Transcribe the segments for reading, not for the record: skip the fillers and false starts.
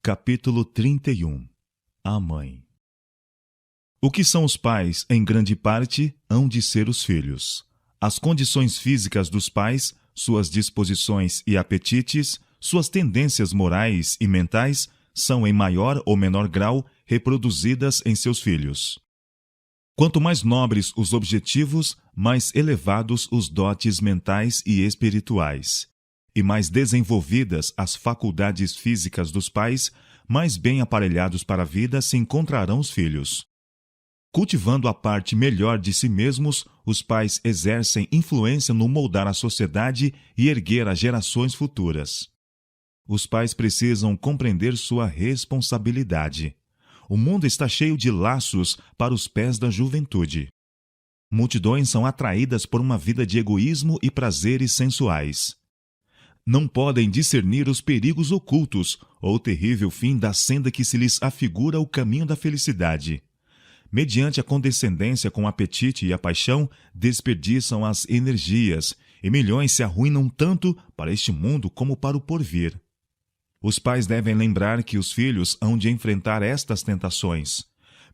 Capítulo 31. A mãe. O que são os pais, em grande parte, hão de ser os filhos. As condições físicas dos pais, suas disposições e apetites, suas tendências morais e mentais, são em maior ou menor grau reproduzidas em seus filhos. Quanto mais nobres os objetivos, mais elevados os dotes mentais e espirituais. E mais desenvolvidas as faculdades físicas dos pais, mais bem aparelhados para a vida se encontrarão os filhos. Cultivando a parte melhor de si mesmos, os pais exercem influência no moldar a sociedade e erguer as gerações futuras. Os pais precisam compreender sua responsabilidade. O mundo está cheio de laços para os pés da juventude. Multidões são atraídas por uma vida de egoísmo e prazeres sensuais. Não podem discernir os perigos ocultos ou o terrível fim da senda que se lhes afigura o caminho da felicidade. Mediante a condescendência com o apetite e a paixão, desperdiçam as energias, e milhões se arruinam tanto para este mundo como para o porvir. Os pais devem lembrar que os filhos hão de enfrentar estas tentações.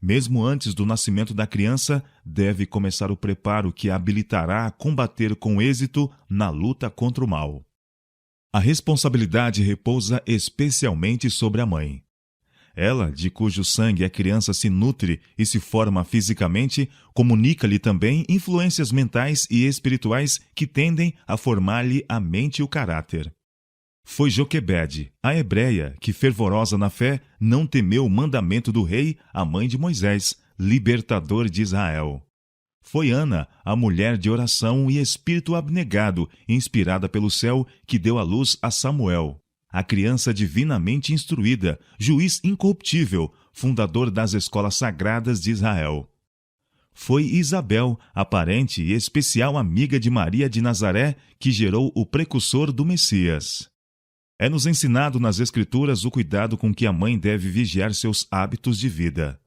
Mesmo antes do nascimento da criança, deve começar o preparo que a habilitará a combater com êxito na luta contra o mal. A responsabilidade repousa especialmente sobre a mãe. Ela, de cujo sangue a criança se nutre e se forma fisicamente, comunica-lhe também influências mentais e espirituais que tendem a formar-lhe a mente e o caráter. Foi Joquebede, a hebreia, que, fervorosa na fé, não temeu o mandamento do rei, a mãe de Moisés, libertador de Israel. Foi Ana, a mulher de oração e espírito abnegado, inspirada pelo céu, que deu à luz a Samuel, a criança divinamente instruída, juiz incorruptível, fundador das escolas sagradas de Israel. Foi Isabel, a parente e especial amiga de Maria de Nazaré, que gerou o precursor do Messias. É-nos ensinado nas Escrituras o cuidado com que a mãe deve vigiar seus hábitos de vida.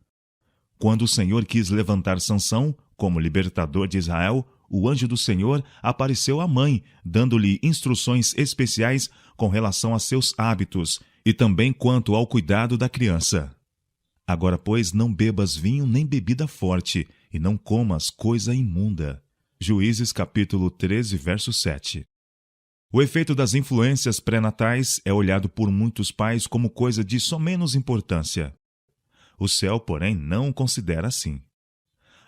Quando o Senhor quis levantar Sansão como libertador de Israel, o anjo do Senhor apareceu à mãe, dando-lhe instruções especiais com relação a seus hábitos e também quanto ao cuidado da criança. Agora, pois, não bebas vinho nem bebida forte, e não comas coisa imunda. Juízes capítulo 13, verso 7. O efeito das influências pré-natais é olhado por muitos pais como coisa de somenos importância. O céu, porém, não o considera assim.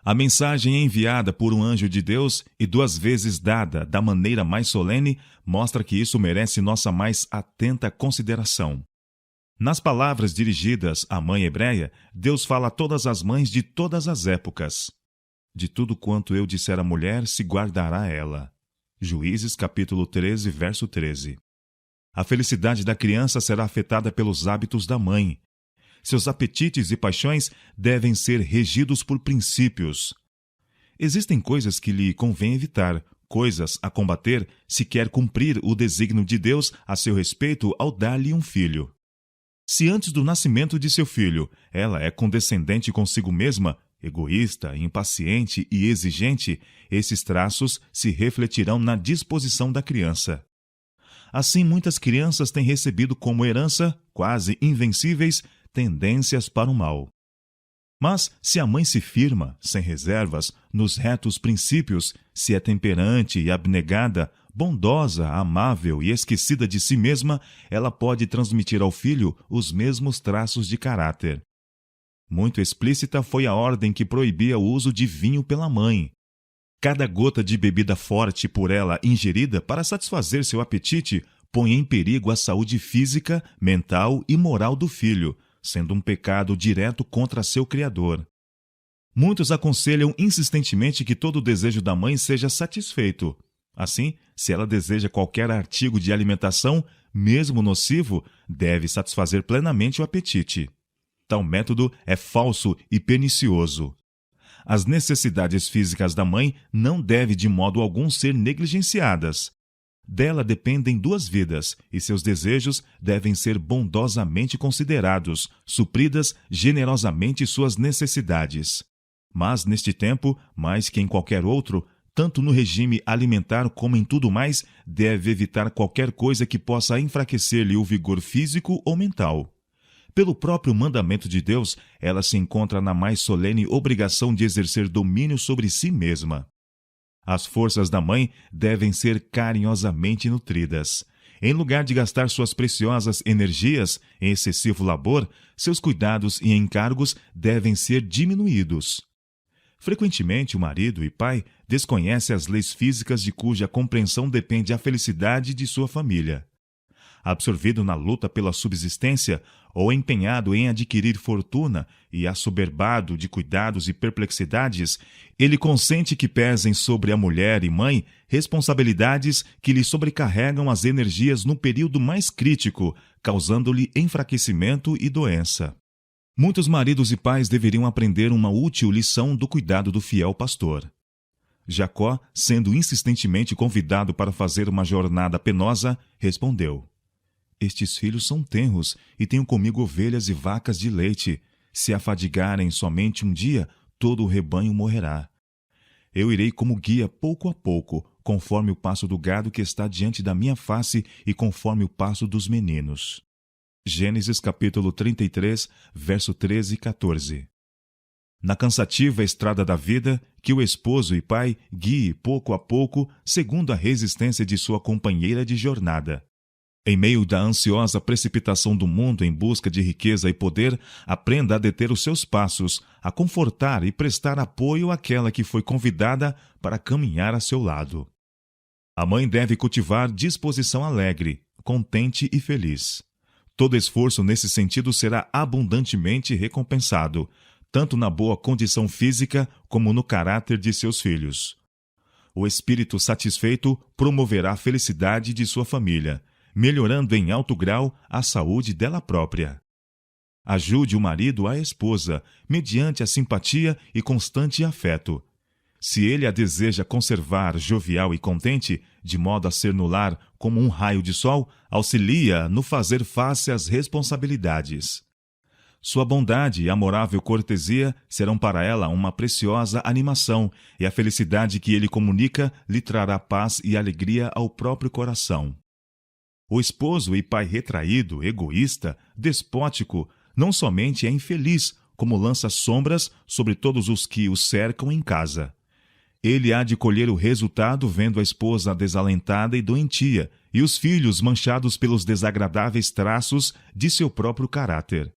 A mensagem enviada por um anjo de Deus e 2 vezes dada da maneira mais solene mostra que isso merece nossa mais atenta consideração. Nas palavras dirigidas à mãe hebreia, Deus fala a todas as mães de todas as épocas. De tudo quanto eu disser à mulher, se guardará ela. Juízes capítulo 13, verso 13. A felicidade da criança será afetada pelos hábitos da mãe. Seus apetites e paixões devem ser regidos por princípios. Existem coisas que lhe convém evitar, coisas a combater se quer cumprir o desígnio de Deus a seu respeito ao dar-lhe um filho. Se antes do nascimento de seu filho ela é condescendente consigo mesma, egoísta, impaciente e exigente, esses traços se refletirão na disposição da criança. Assim, muitas crianças têm recebido como herança, quase invencíveis, tendências para o mal. Mas, se a mãe se firma, sem reservas, nos retos princípios, se é temperante e abnegada, bondosa, amável e esquecida de si mesma, ela pode transmitir ao filho os mesmos traços de caráter. Muito explícita foi a ordem que proibia o uso de vinho pela mãe. Cada gota de bebida forte por ela ingerida para satisfazer seu apetite põe em perigo a saúde física, mental e moral do filho, sendo um pecado direto contra seu Criador. Muitos aconselham insistentemente que todo o desejo da mãe seja satisfeito. Assim, se ela deseja qualquer artigo de alimentação, mesmo nocivo, deve satisfazer plenamente o apetite. Tal método é falso e pernicioso. As necessidades físicas da mãe não devem de modo algum ser negligenciadas. Dela dependem 2 vidas, e seus desejos devem ser bondosamente considerados, supridas generosamente suas necessidades. Mas, neste tempo, mais que em qualquer outro, tanto no regime alimentar como em tudo mais, deve evitar qualquer coisa que possa enfraquecer-lhe o vigor físico ou mental. Pelo próprio mandamento de Deus, ela se encontra na mais solene obrigação de exercer domínio sobre si mesma. As forças da mãe devem ser carinhosamente nutridas. Em lugar de gastar suas preciosas energias em excessivo labor, seus cuidados e encargos devem ser diminuídos. Frequentemente, o marido e pai desconhece as leis físicas de cuja compreensão depende a felicidade de sua família. Absorvido na luta pela subsistência ou empenhado em adquirir fortuna e assoberbado de cuidados e perplexidades, ele consente que pesem sobre a mulher e mãe responsabilidades que lhe sobrecarregam as energias no período mais crítico, causando-lhe enfraquecimento e doença. Muitos maridos e pais deveriam aprender uma útil lição do cuidado do fiel pastor. Jacó, sendo insistentemente convidado para fazer uma jornada penosa, respondeu: Estes filhos são tenros e tenho comigo ovelhas e vacas de leite. Se afadigarem somente um dia, todo o rebanho morrerá. Eu irei como guia pouco a pouco, conforme o passo do gado que está diante da minha face e conforme o passo dos meninos. Gênesis capítulo 33, verso 13 e 14. Na cansativa estrada da vida, que o esposo e pai guie pouco a pouco, segundo a resistência de sua companheira de jornada. Em meio da ansiosa precipitação do mundo em busca de riqueza e poder, aprenda a deter os seus passos, a confortar e prestar apoio àquela que foi convidada para caminhar a seu lado. A mãe deve cultivar disposição alegre, contente e feliz. Todo esforço nesse sentido será abundantemente recompensado, tanto na boa condição física como no caráter de seus filhos. O espírito satisfeito promoverá a felicidade de sua família, melhorando em alto grau a saúde dela própria. Ajude o marido à esposa, mediante a simpatia e constante afeto. Se ele a deseja conservar jovial e contente, de modo a ser no lar como um raio de sol, auxilia no fazer face às responsabilidades. Sua bondade e amorável cortesia serão para ela uma preciosa animação, e a felicidade que ele comunica lhe trará paz e alegria ao próprio coração. O esposo e pai retraído, egoísta, despótico, não somente é infeliz, como lança sombras sobre todos os que o cercam em casa. Ele há de colher o resultado vendo a esposa desalentada e doentia, e os filhos manchados pelos desagradáveis traços de seu próprio caráter.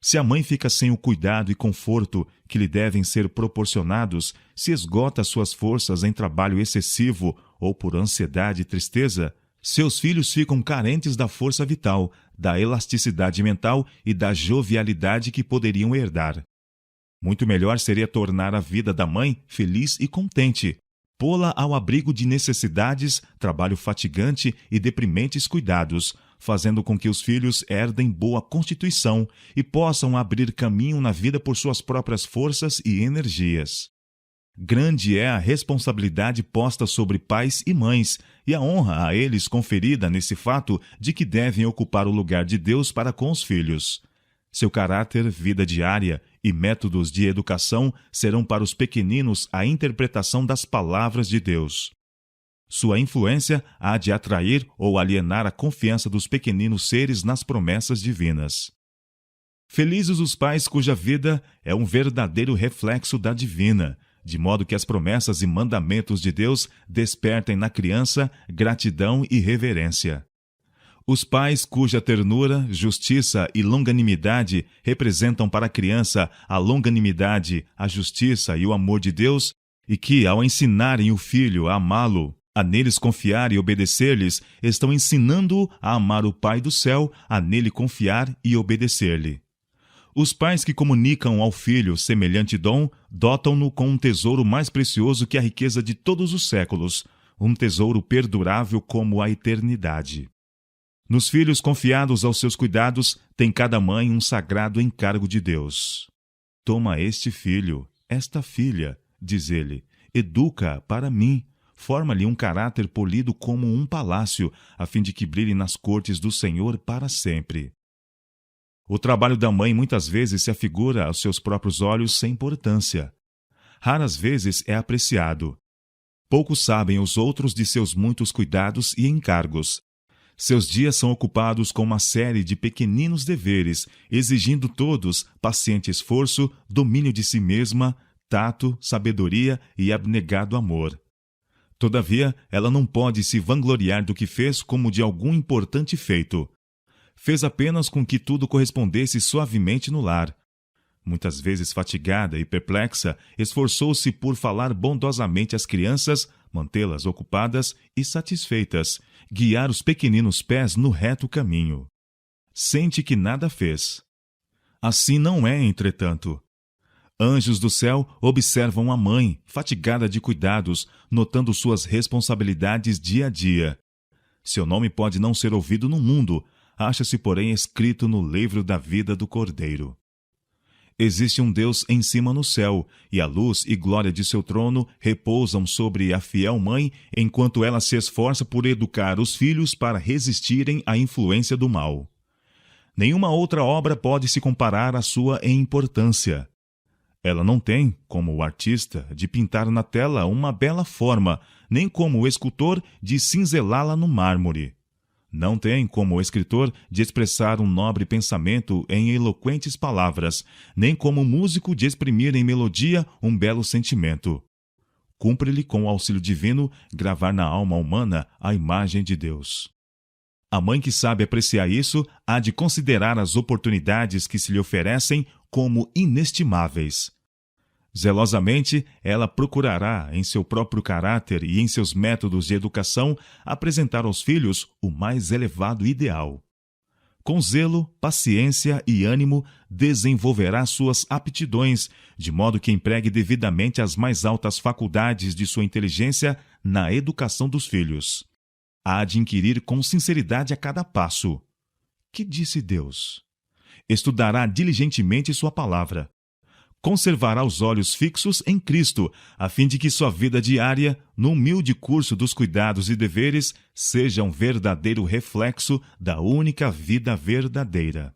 Se a mãe fica sem o cuidado e conforto que lhe devem ser proporcionados, se esgota suas forças em trabalho excessivo ou por ansiedade e tristeza, seus filhos ficam carentes da força vital, da elasticidade mental e da jovialidade que poderiam herdar. Muito melhor seria tornar a vida da mãe feliz e contente, pô-la ao abrigo de necessidades, trabalho fatigante e deprimentes cuidados, fazendo com que os filhos herdem boa constituição e possam abrir caminho na vida por suas próprias forças e energias. Grande é a responsabilidade posta sobre pais e mães, e a honra a eles conferida nesse fato de que devem ocupar o lugar de Deus para com os filhos. Seu caráter, vida diária e métodos de educação serão para os pequeninos a interpretação das palavras de Deus. Sua influência há de atrair ou alienar a confiança dos pequeninos seres nas promessas divinas. Felizes os pais cuja vida é um verdadeiro reflexo da divina, de modo que as promessas e mandamentos de Deus despertem na criança gratidão e reverência. Os pais cuja ternura, justiça e longanimidade representam para a criança a longanimidade, a justiça e o amor de Deus, e que, ao ensinarem o filho a amá-lo, a neles confiar e obedecer-lhes, estão ensinando-o a amar o Pai do céu, a nele confiar e obedecer-lhe. Os pais que comunicam ao filho semelhante dom, dotam-no com um tesouro mais precioso que a riqueza de todos os séculos, um tesouro perdurável como a eternidade. Nos filhos confiados aos seus cuidados, tem cada mãe um sagrado encargo de Deus. Toma este filho, esta filha, diz ele, educa-a para mim, forma-lhe um caráter polido como um palácio, a fim de que brilhe nas cortes do Senhor para sempre. O trabalho da mãe muitas vezes se afigura aos seus próprios olhos sem importância. Raras vezes é apreciado. Poucos sabem os outros de seus muitos cuidados e encargos. Seus dias são ocupados com uma série de pequeninos deveres, exigindo todos paciente esforço, domínio de si mesma, tato, sabedoria e abnegado amor. Todavia, ela não pode se vangloriar do que fez como de algum importante feito. Fez apenas com que tudo correspondesse suavemente no lar. Muitas vezes fatigada e perplexa, esforçou-se por falar bondosamente às crianças, mantê-las ocupadas e satisfeitas, guiar os pequeninos pés no reto caminho. Sente que nada fez. Assim não é, entretanto. Anjos do céu observam a mãe, fatigada de cuidados, notando suas responsabilidades dia a dia. Seu nome pode não ser ouvido no mundo, acha-se, porém, escrito no livro da vida do Cordeiro. Existe um Deus em cima no céu, e a luz e glória de seu trono repousam sobre a fiel mãe, enquanto ela se esforça por educar os filhos para resistirem à influência do mal. Nenhuma outra obra pode se comparar à sua em importância. Ela não tem, como o artista, de pintar na tela uma bela forma, nem como o escultor de cinzelá-la no mármore. Não tem, como o escritor, de expressar um nobre pensamento em eloquentes palavras, nem como o músico de exprimir em melodia um belo sentimento. Cumpre-lhe, com o auxílio divino, gravar na alma humana a imagem de Deus. A mãe que sabe apreciar isso há de considerar as oportunidades que se lhe oferecem como inestimáveis. Zelosamente, ela procurará, em seu próprio caráter e em seus métodos de educação, apresentar aos filhos o mais elevado ideal. Com zelo, paciência e ânimo, desenvolverá suas aptidões, de modo que empregue devidamente as mais altas faculdades de sua inteligência na educação dos filhos. Há de inquirir com sinceridade a cada passo: que disse Deus? Estudará diligentemente sua palavra. Conservará os olhos fixos em Cristo, a fim de que sua vida diária, no humilde curso dos cuidados e deveres, seja um verdadeiro reflexo da única vida verdadeira.